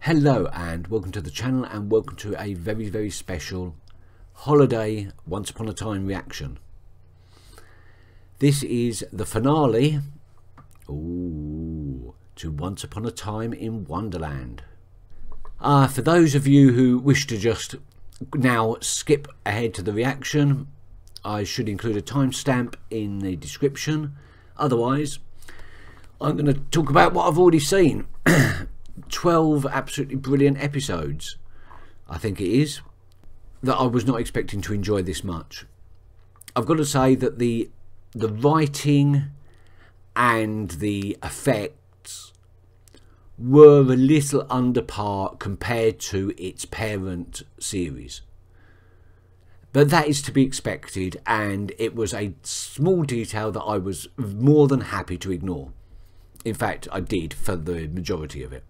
Hello and welcome to the channel, and welcome to a very special holiday Once Upon a Time reaction. This is the finale to Once Upon a Time in Wonderland. For those of you who wish to just now skip ahead to the reaction, I should include a timestamp in the description. Otherwise, I'm going to talk about what I've already seen. 12 absolutely brilliant episodes, I think it is, that I was not expecting to enjoy this much. I've got to say that the writing and the effects were a little under par compared to its parent series. But that is to be expected, and it was a small detail that I was more than happy to ignore. In fact, I did for the majority of it.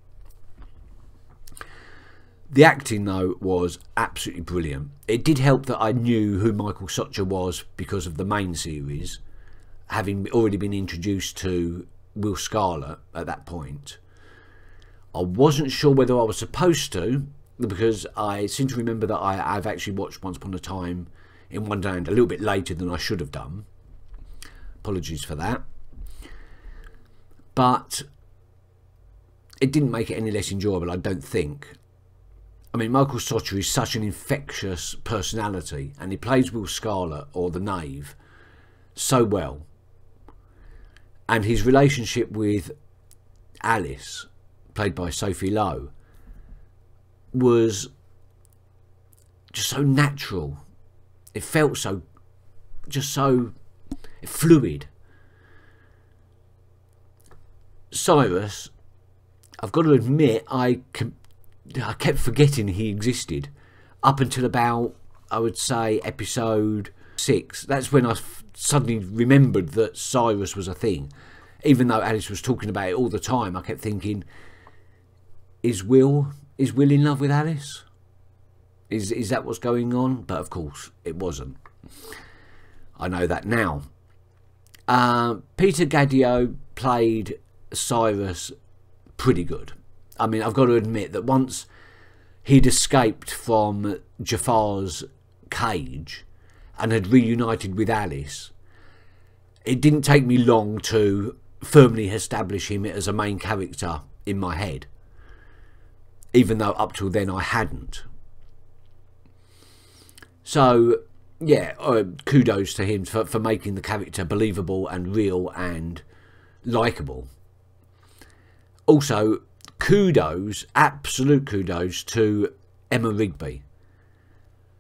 The acting, though, was absolutely brilliant. It did help that I knew who Michael Socha was because of the main series, having already been introduced to Will Scarlet at that point. I wasn't sure whether I was supposed to, because I seem to remember that I've actually watched Once Upon a Time in Wonderland a little bit later than I should have done. Apologies for that. But it didn't make it any less enjoyable, I don't think. I mean, Michael Socha is such an infectious personality, and he plays Will Scarlet, or the Knave, so well. And his relationship with Alice, played by Sophie Lowe, was just so natural. It felt so fluid. Cyrus, I've got to admit, I kept forgetting he existed up until about, I would say, episode 6. That's when I suddenly remembered that Cyrus was a thing. Even though Alice was talking about it all the time, I kept thinking, is Will in love with Alice? Is that what's going on? But of course it wasn't. I know that now. Peter Gadio played Cyrus pretty good. I mean, I've got to admit that once he'd escaped from Jafar's cage and had reunited with Alice, it didn't take me long to firmly establish him as a main character in my head, even though up till then I hadn't. So, yeah, kudos to him for making the character believable and real and likeable. Also, kudos, absolute kudos to Emma Rigby,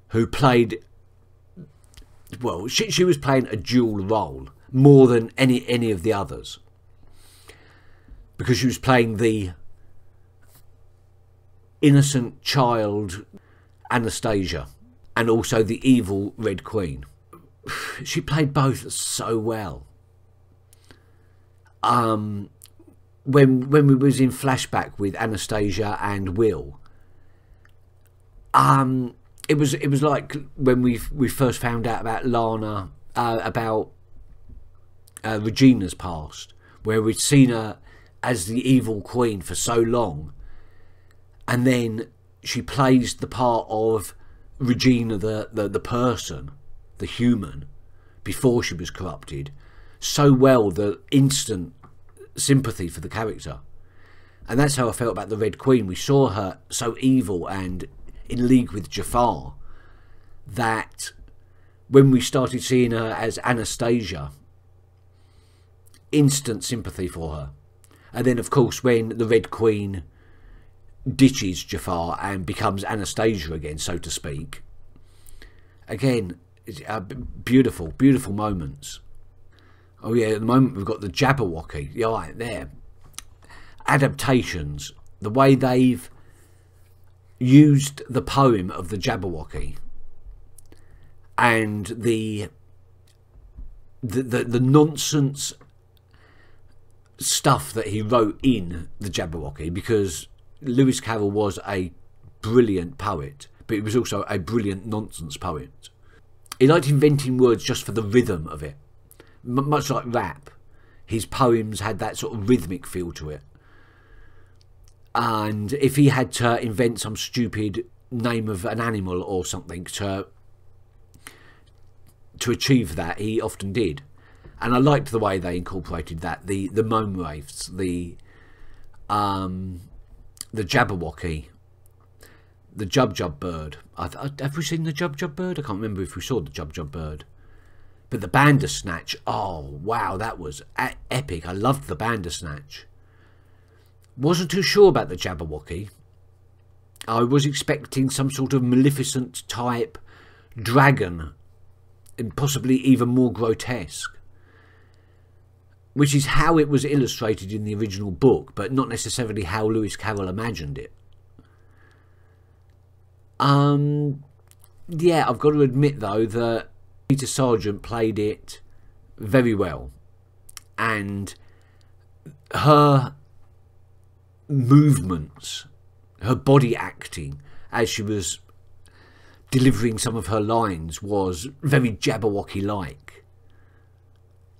who played, well, she was playing a dual role more than any of the others, because she was playing the innocent child Anastasia and also the evil Red Queen. She played both so well. When we was in flashback with Anastasia and Will, it was like when we first found out about Lana, about Regina's past, where we'd seen her as the evil queen for so long, and then she plays the part of Regina, the person, the human, before she was corrupted, so well, the instant sympathy for the character. And that's how I felt about the Red Queen. We saw her so evil and in league with Jafar that when we started seeing her as Anastasia, instant sympathy for her. And then of course when the Red Queen ditches Jafar and becomes Anastasia again, so to speak, again, beautiful moments. Oh yeah, at the moment we've got the Jabberwocky, yeah, right there. Adaptations, the way they've used the poem of the Jabberwocky and the nonsense stuff that he wrote in the Jabberwocky, because Lewis Carroll was a brilliant poet, but he was also a brilliant nonsense poet. He liked inventing words just for the rhythm of it. Much like rap, his poems had that sort of rhythmic feel to it. And if he had to invent some stupid name of an animal or something to achieve that, he often did. And I liked the way they incorporated that. The mome wraiths, the Jabberwocky, the Jub bird. Have we seen the Jub bird? I can't remember if we saw the Jub bird. But the Bandersnatch, oh wow, that was epic. I loved the Bandersnatch. Wasn't too sure about the Jabberwocky. I was expecting some sort of Maleficent type dragon, and possibly even more grotesque, which is how it was illustrated in the original book, but not necessarily how Lewis Carroll imagined it. Yeah, I've got to admit though that Peter Sargent played it very well, and her movements, her body acting as she was delivering some of her lines was very Jabberwocky-like.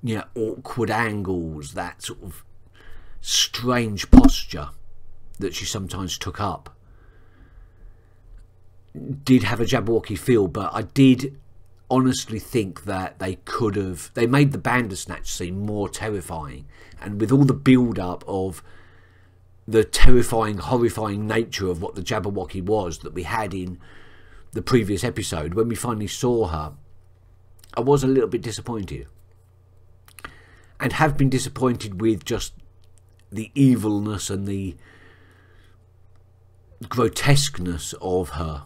You know, awkward angles, that sort of strange posture that she sometimes took up did have a Jabberwocky feel, but I did honestly think that they made the Bandersnatch seem more terrifying, and with all the build-up of the terrifying, horrifying nature of what the Jabberwocky was that we had in the previous episode, when we finally saw her, I was a little bit disappointed. And have been disappointed with just the evilness and the grotesqueness of her,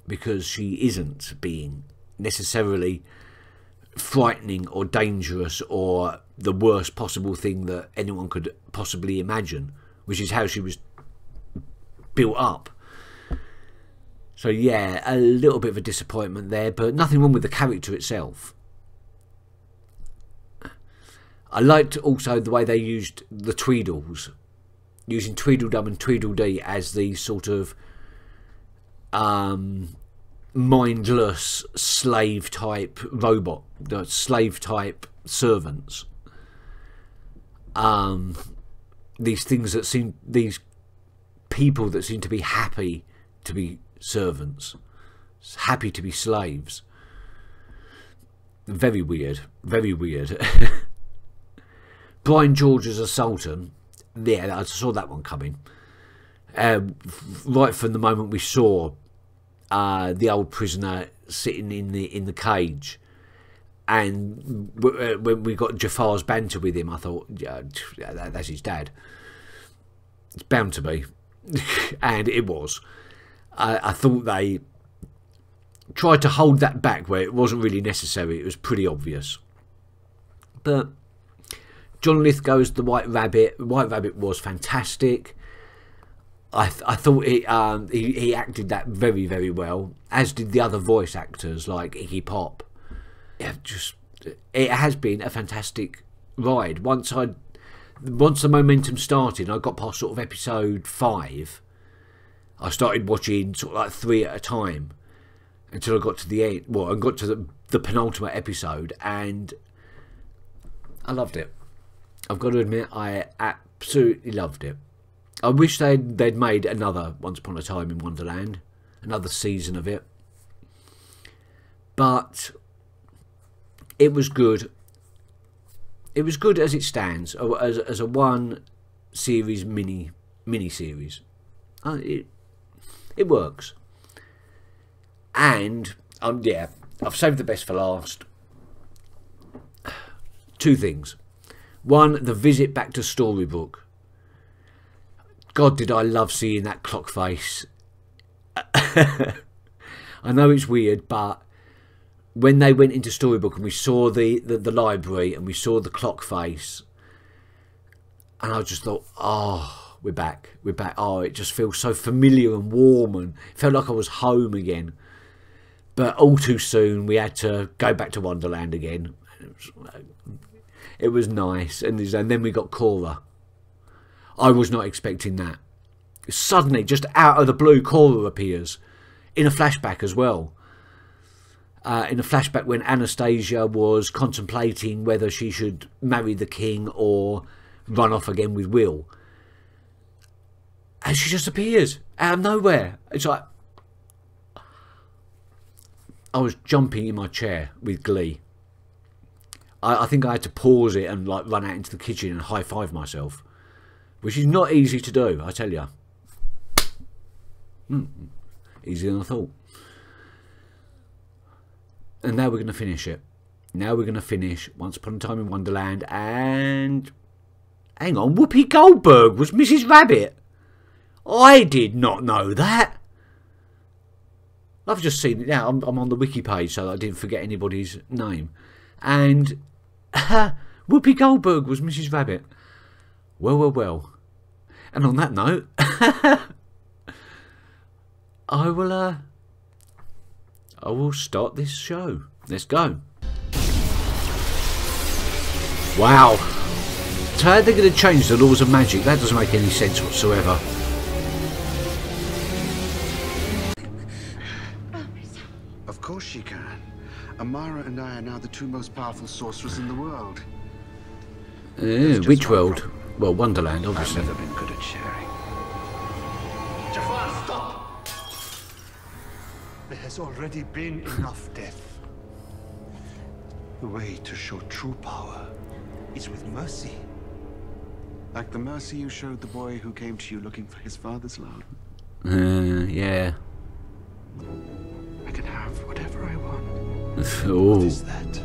because she isn't being necessarily frightening or dangerous or the worst possible thing that anyone could possibly imagine, which is how she was built up. So yeah, a little bit of a disappointment there, but nothing wrong with the character itself. I liked also the way they used the Tweedles, using Tweedledum and Tweedledee as these sort of mindless slave type robot, slave type servants. These things that seem, these people that seem to be happy to be servants, happy to be slaves. Very weird, very weird. Brian George as a sultan, yeah, I saw that one coming. Right from the moment we saw the old prisoner sitting in the cage, and when we got Jafar's banter with him, I thought, yeah, that's his dad. It's bound to be. And it was. I thought they tried to hold that back where it wasn't really necessary. It was pretty obvious. But John Lithgow's the White Rabbit. White Rabbit was fantastic. I thought he acted that very, very well, as did the other voice actors like Iggy Pop. Yeah, it has been a fantastic ride. Once the momentum started, I got past sort of episode 5. I started watching sort of like 3 at a time until I got to the end. Well, I got to the penultimate episode, and I loved it. I've got to admit, I absolutely loved it. I wish they'd made another Once Upon a Time in Wonderland, another season of it. But it was good. It was good as it stands, as a one series mini series. It works. And yeah, I've saved the best for last. 2 things. One, the visit back to Storybook. God, did I love seeing that clock face. I know it's weird, but when they went into Storybook and we saw the library and we saw the clock face, and I just thought, oh, we're back. Oh, it just feels so familiar and warm, and it felt like I was home again. But all too soon, we had to go back to Wonderland again. It was nice, and then we got Cora. I was not expecting that. Suddenly, just out of the blue, Cora appears in a flashback as well. In a flashback when Anastasia was contemplating whether she should marry the king or run off again with Will. And she just appears out of nowhere. It's like I was jumping in my chair with glee. I think I had to pause it and like run out into the kitchen and high five myself, which is not easy to do, I tell you. Easier than I thought. And now we're going to finish it. Now we're going to finish Once Upon a Time in Wonderland. And hang on, Whoopi Goldberg was Mrs. Rabbit. I did not know that. I've just seen it now. I'm on the wiki page so that I didn't forget anybody's name. And Whoopi Goldberg was Mrs. Rabbit. Well, well, well. And on that note, I will start this show. Let's go. Wow. So how are they going to change the laws of magic? That doesn't make any sense whatsoever. Of course she can. Amara and I are now the two most powerful sorcerers in the world. Which world? Well, Wonderland, obviously. I've never been good at sharing. Jafar, stop! There has already been enough death. The way to show true power is with mercy. Like the mercy you showed the boy who came to you looking for his father's love. Yeah. I can have whatever I want. Oh. What is that?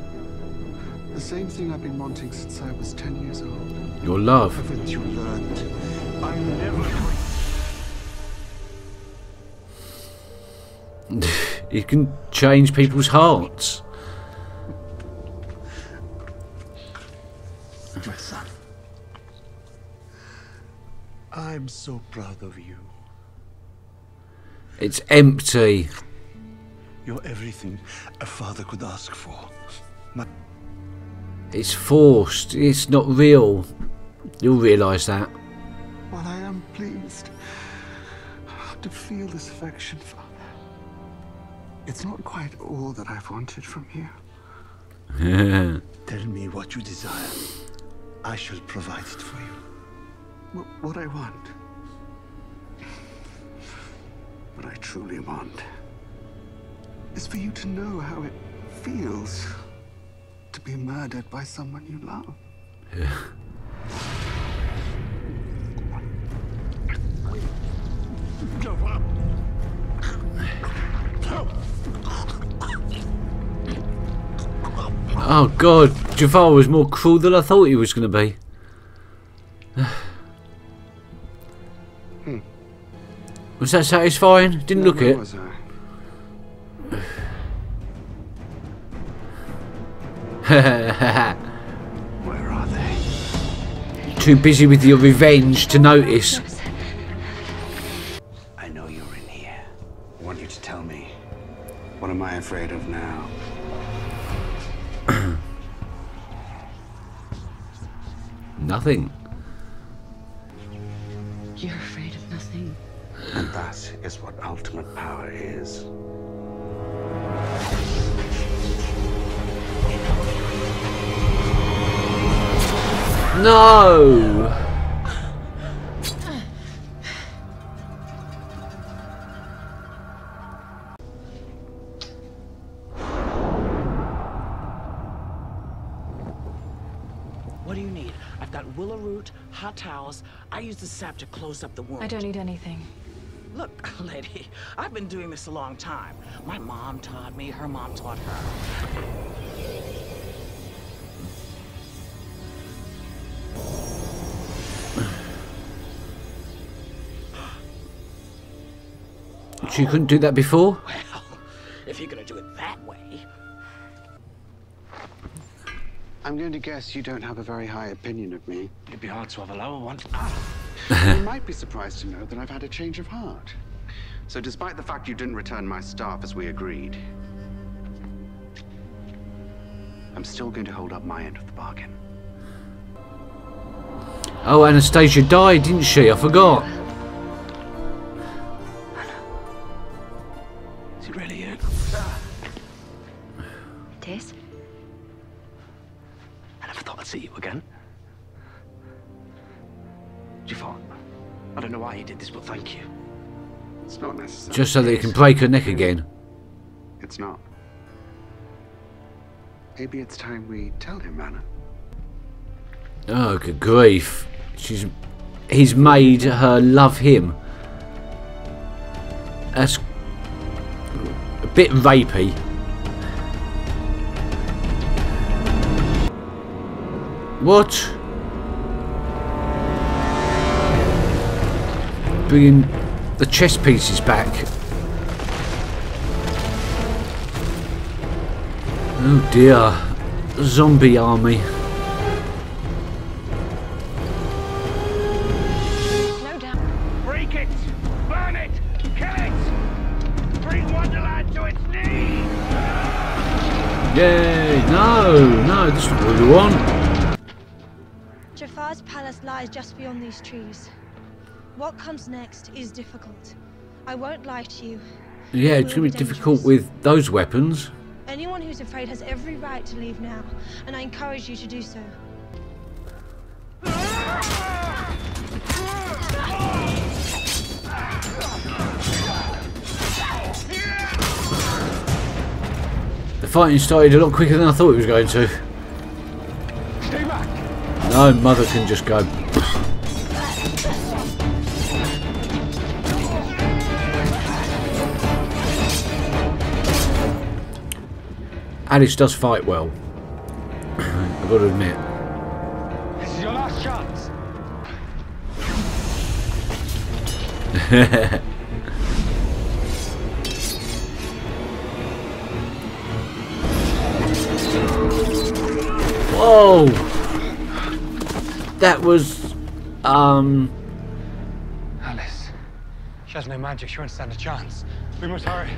The same thing I've been wanting since I was 10 years old. Your love. Haven't you learned? I'm never going. You can change people's hearts. My son, I'm so proud of you. It's empty. You're everything a father could ask for. It's forced. It's not real. You'll realise that. While I am pleased to feel this affection, Father, it's not quite all that I've wanted from you. Tell me what you desire. I shall provide it for you. What I want, what I truly want, is for you to know how it feels to be murdered by someone you love. Oh God, Jafar was more cruel than I thought he was going to be. Was that satisfying? Didn't look it. Was I? Where are they? Too busy with your revenge to notice. I know you're in here. I want you to tell me. What am I afraid of now? Nothing. You're afraid of nothing. And that is what ultimate power is. No! What do you need? I've got willow root, hot towels. I use the sap to close up the wound. I don't need anything. Look, lady, I've been doing this a long time. My mom taught me, her mom taught her. She couldn't do that before? Well, if you're gonna do it that way. I'm going to guess you don't have a very high opinion of me. It'd be hard to have a lower one. You might be surprised to know that I've had a change of heart. So despite the fact you didn't return my staff as we agreed, I'm still going to hold up my end of the bargain. Oh, Anastasia died, didn't she? I forgot. Is it really you? It is? I never thought I'd see you again. Jafar, I don't know why you did this, but thank you. It's not necessary. Just so that he can break her neck again. It's not. Maybe it's time we tell him, Anna. Oh, good grief. He's made her love him. That's a bit rapey. What? Bringing the chess pieces back. Oh dear. Zombie army. No doubt. Break it! Burn it! Kill it! Bring Wonderland to its knees! Yay! No, this is what we want. Jafar's palace lies just beyond these trees. What comes next is difficult. I won't lie to you. Yeah, It it's will going to be be difficult dangerous. with those weapons. Anyone who's afraid has every right to leave now, and I encourage you to do so. The fighting started a lot quicker than I thought it was going to. Stay back! No, Mother can just go. Alice does fight well. I've got to admit. This is your last chance. Whoa! That was Alice. She has no magic. She won't stand a chance. We must hurry.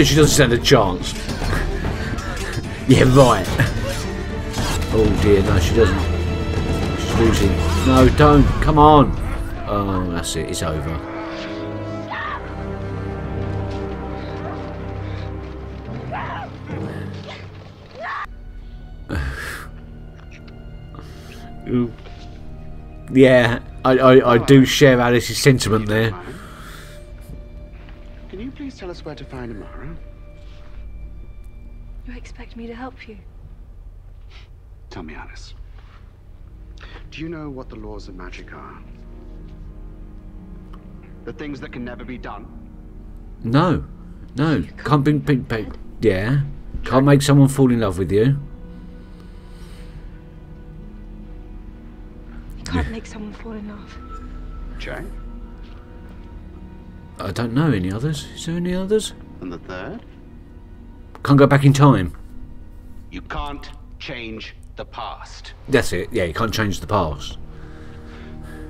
she doesn't stand a chance. Yeah, right. Oh dear, no, she doesn't. She's losing. No, don't. Come on. Oh, that's it. It's over. Ooh. Yeah, I do share Alice's sentiment there. Can you please tell us where to find Amara? You expect me to help you? Tell me, Alice. Do you know what the laws of magic are? The things that can never be done? No. Can't bring back. Yeah. Can't make someone fall in love with you. You can't make someone fall in love. Jay? I don't know any others. Is there any others? And the third? Can't go back in time. You can't change the past. That's it. Yeah, you can't change the past.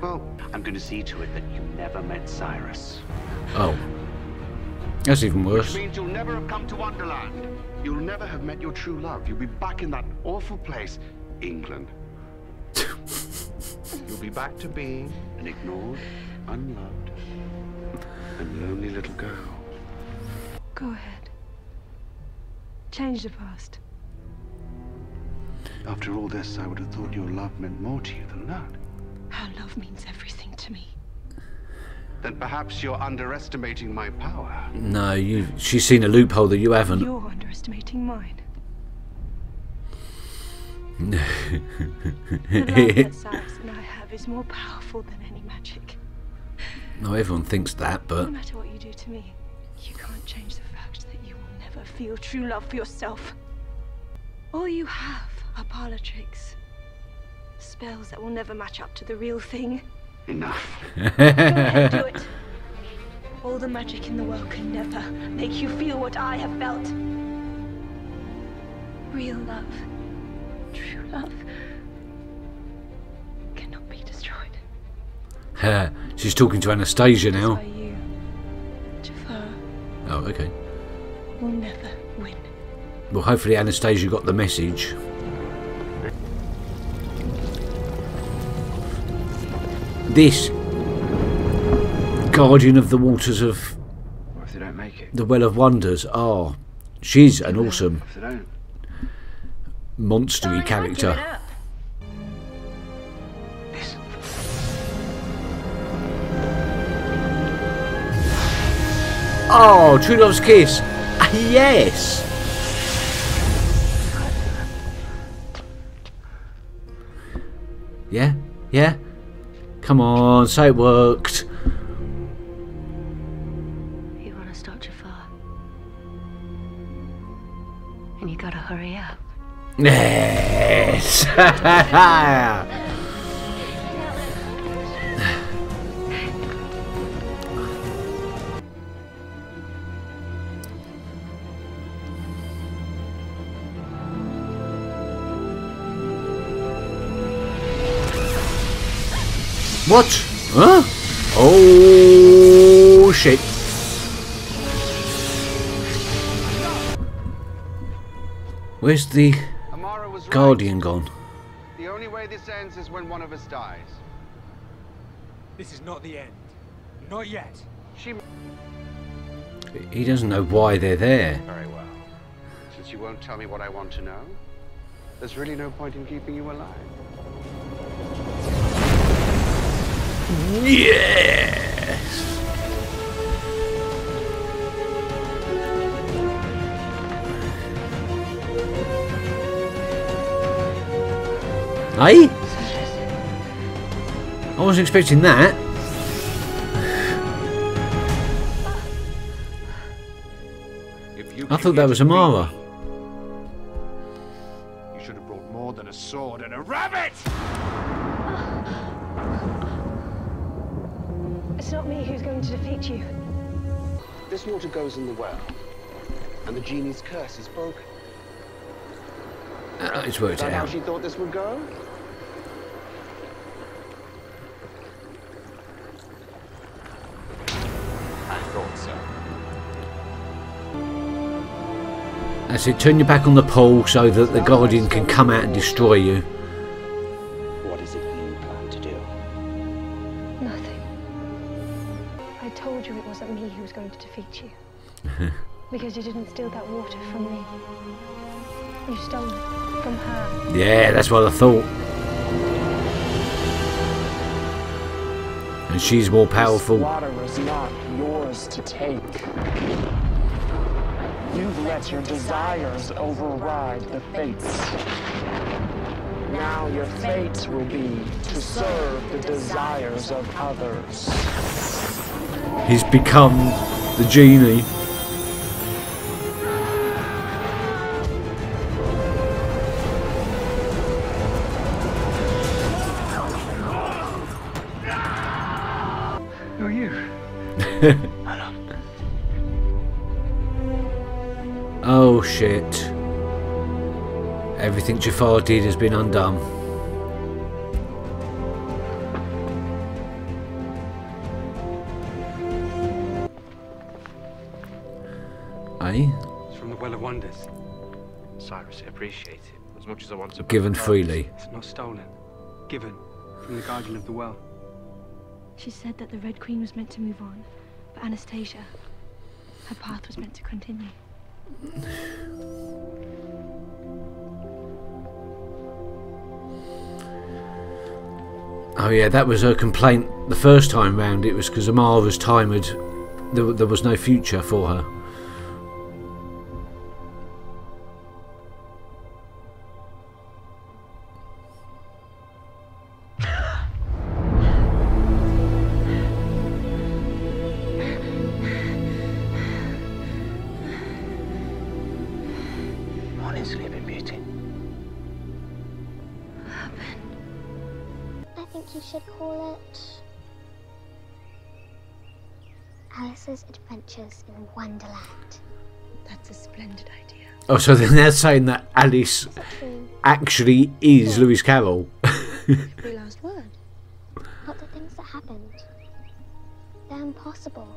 Well, I'm going to see to it that you never met Cyrus. Oh. That's even which worse. means you'll never have come to Wonderland. You'll never have met your true love. You'll be back in that awful place, England. You'll be back to being an ignored, unloved, and lonely little girl. Go ahead. Change the past. After all this, I would have thought your love meant more to you than that. Our love means everything to me. Then perhaps you're underestimating my power. No, she's seen a loophole that you haven't. You're underestimating mine. The love that Cyrus and I have is more powerful than any magic. No, everyone thinks that, No but matter what you do to me, you can't change the fact that you will never feel true love for yourself. All you have are parlor tricks. Spells that will never match up to the real thing. Enough. Go ahead, do it. All the magic in the world can never make you feel what I have felt. Real love, true love, cannot be destroyed. she's talking to Anastasia That's now. why you, Jafar, Oh, okay. will never win. Well, hopefully Anastasia got the message. This Guardian of the Waters of What if they don't make it? the Well of Wonders. Oh, she's an awesome What if they don't? monstery character. Oh, True Love's Kiss. Yes. Yeah? Yeah? Come on, say it worked. You want to start your fire? And you gotta hurry up. Yes. What? Huh? Oh shit. Where's the Amara was Guardian right. gone? The only way this ends is when one of us dies. This is not the end. Not yet. He doesn't know why they're there. Very well. Since you won't tell me what I want to know, there's really no point in keeping you alive. Yes! Hey? I wasn't expecting that. I thought that was Amara. You should have brought more than a sword and a rabbit! It's not me who's going to defeat you. This water goes in the well, and the genie's curse is broken. It's worked Is that it how out. she thought this would go? I thought so. That's it, turn your back on the pole so that the Guardian can come out and destroy you. What is it you plan to do? Nothing. I told you it wasn't me who was going to defeat you. Because you didn't steal that water from me. You stole it from her. Yeah, that's what I thought. And she's more powerful. This water is not yours to take. You've let your desires override the fates. Now your fate will be to serve the desires of others. He's become the genie. Who are you? Oh shit. Everything Jafar did has been undone. Eh? It's from the Well of Wonders. Cyrus, I appreciate it as much as I want to. Given freely. It's not stolen. Given from the Guardian of the Well. She said that the Red Queen was meant to move on, but Anastasia, her path was meant to continue. Oh yeah, that was her complaint the first time round. It was because Amara's time had... There was no future for her. What is Sleeping Beauty? I think you should call it Alice's Adventures in Wonderland. That's a splendid idea. Oh, so then they're saying that Alice actually is Lewis Carroll. Every last word. Not the things that happened. They're impossible.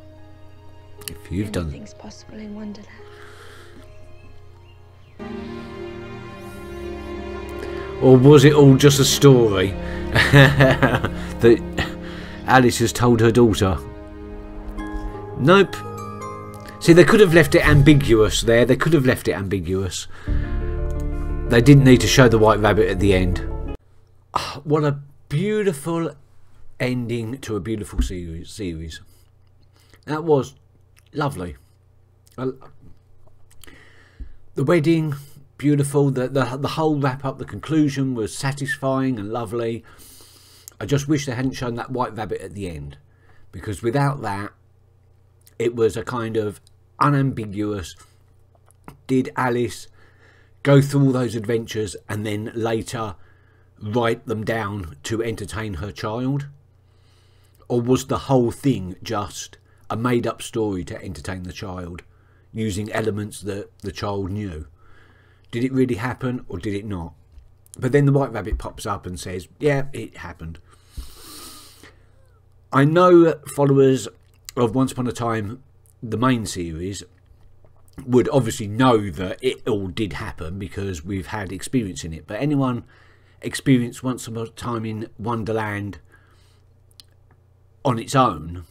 If you've done... Anything's possible in Wonderland. Or was it all just a story that Alice has told her daughter? Nope. See, they could have left it ambiguous there. They could have left it ambiguous. They didn't need to show the white rabbit at the end. Oh, what a beautiful ending to a beautiful series. That was lovely. Well, the wedding, beautiful. The whole wrap up, the conclusion was satisfying and lovely. I just wish they hadn't shown that white rabbit at the end, because without that, it was a kind of unambiguous, did Alice go through all those adventures and then later write them down to entertain her child? Or was the whole thing just a made up story to entertain the child, using elements that the child knew? Did it really happen or did it not? But then the white rabbit pops up and says, yeah, it happened. I know followers of Once Upon a Time, the main series, would obviously know that it all did happen because we've had experience in it. But anyone experienced Once Upon a Time in Wonderland on its own,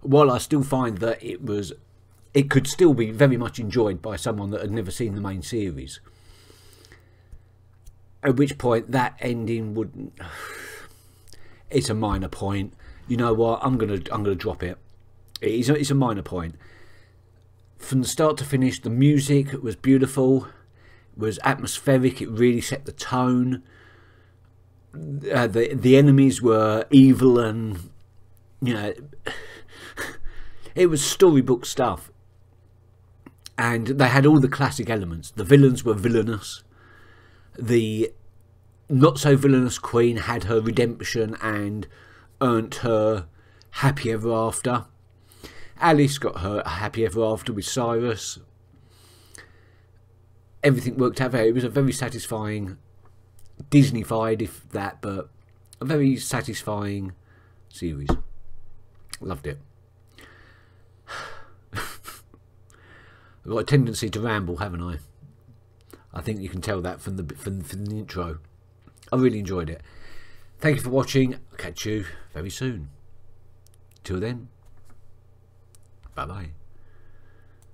while I still find that it could still be very much enjoyed by someone that had never seen the main series. At which point that ending would, it's a minor point. You know what? I'm gonna drop it. It's a minor point. From the start to finish, the music was beautiful, was atmospheric. It really set the tone. The enemies were evil, and you know, it was storybook stuff. And they had all the classic elements. The villains were villainous. The not so villainous queen had her redemption and earned her happy ever after. Alice got her happy ever after with Cyrus. Everything worked out. It was a very satisfying, Disney-fied if that, but a very satisfying series. Loved it. I've got a tendency to ramble, haven't I? I think you can tell that from the intro. I really enjoyed it. Thank you for watching. I'll catch you very soon. Till then, bye bye.